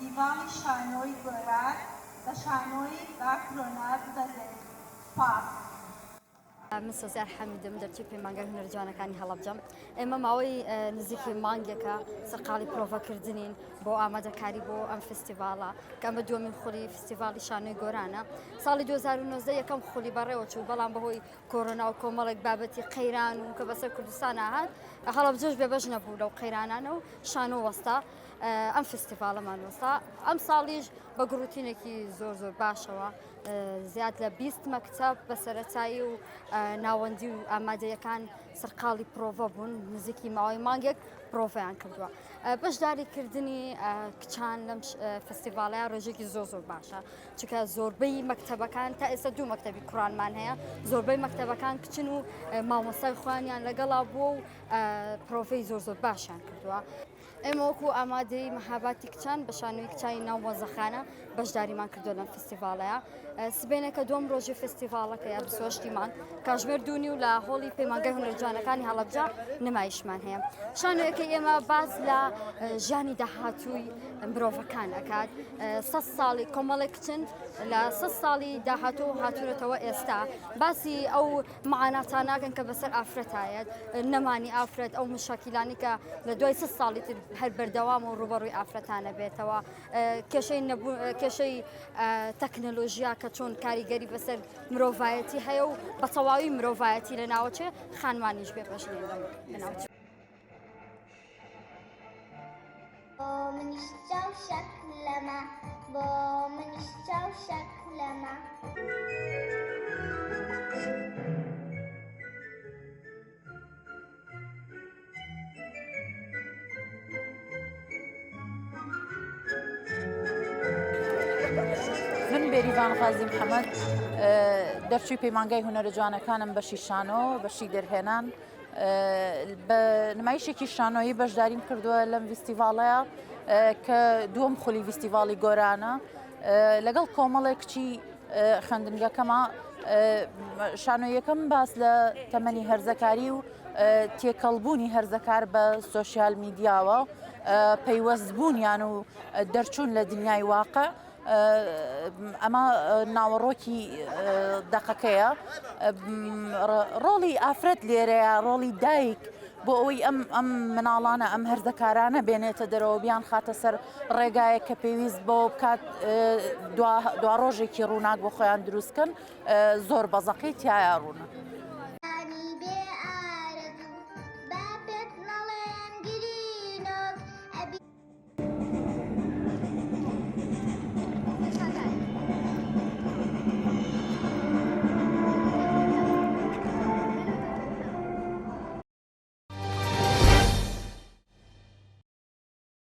دیواڵی شانۆی گۆران بە شانۆی باکرۆنات دەدەین. سپاس. من سۆزیار حەمیدم دەرچی پەیمانگەی هونەرجوانەکانی هەڵەبجەم. ئێمە ماوەی نزیکی مانگێکە سەرقاڵی پرۆڤەکردنین بۆ ئامادەکاری بۆ ئەم فستیڤالە کە ئەمە دووەمین خولی فستیڤاڵی شانۆی گۆرانە. ساڵی 2019 یەکەم خولی بەڕێوە چوو، بەڵام بەهۆی کۆرۆنا و کۆمەڵێک بابەتی قەیران و کە بەسەر کوردستان هات هەڵەبجەش بێبەش نەبوو لەو قەیرانانە و شانۆ وەستا ئەم فستیڤالەمان وەستا. ئەم ساڵیش بە گروتینێکی زۆر باشەوە زیاد لە 20 مەکتەب بە سەرەتایی و ناوەندی و ئامادەیەکان سەرقاڵی پرۆڤە بوون، نزیکی ماوەی مانگێک پرۆڤیان کردووە. بەشداریکردنی کچان لەم فستیڤالەیە ڕێژێکی زۆر باشە، چونکە زۆربەی مەکتەبەکان تا ئێستا 2 مەکتەبی کوڕانمان هەیە، زۆربەی مەکتەبەکان کچن و مامۆستای خوانیان لەگەڵا بووە و پرۆڤەی زۆر باشیان کردووە. ئێمە وەکو ئامادەی مەهاباتی کچان بە شانۆی کچانی ناو مۆزەخانە بەشداریمان کردو لەم فستیڤالەیە. سبێنێکە دوم ڕۆژی فستیڤالەکە یا 28 مانگ کاتژمێر 2 و لە هۆڵی پەیمانگەی هونەرجوانەکانی هەڵەبجە نمایشمان هەیە. شانۆیەکە ئێمە باز لە ژیانی داهاتووی مرۆڤەکان ئەکات. 100 ساڵی کۆمەڵێک کچن لە 100 ساڵی داهاتوو هاتوونەتەوە ئێستا باسی ئەو معاناتاناکەن کە بەسەر ئافرەتایەت، نەمانی ئافرەت، ئەو مشاکیلانی کە لە دوای 100 ساڵی تر هەر بەردەوام و ڕوبەڕووی ئافرەتانە بێتەوە، کێشەی تەکنەلۆژیا کە چۆن کاریگەری بەسەر مرۆڤایەتی هەیە و بە تەواوی مرۆڤایەتی لە ناوچێ خانمانیش بێ بەشێن لە ناوچێ. منیش چاو شەکلەمە بۆ منیش چاو شەکلەمە. من بێریڤان غازی محەممەد دەرچووی پەیمانگای هونەرە جوانەکانم بەشی شانۆ بەشی دەرهێنان بە نمایشێکی شانۆیی بەشداریم کردووە لەم فستیڤالەیە کە دووەم خولی فستیڤاڵی گۆرانە لەگەڵ کۆمەڵێک کچی خوێندنگەکەمە. شانۆیەکەم باس لە تەمەنی هەرزەکاری و تێکەڵبوونی هەرزەکار بە سۆشیال میدیاوە، پەیوەستبوونیان و دەرچوون لە دنیای واقع. ئەمە ناوەڕۆکی دەقەکەیە. ڕۆڵی ئافرەت لێرەیە، ڕۆڵی دایک بۆ ئەوەی ئەم مناڵانە ئەم هەرزەکارانە بێنێتە دەرەوە بیان خاتە سەر ڕێگایە کە پێویست بۆ بکات دوا ڕۆژێکی ڕووناک بۆ خۆیان دروستکەن، زۆر بەزەقی تایە ڕوونە.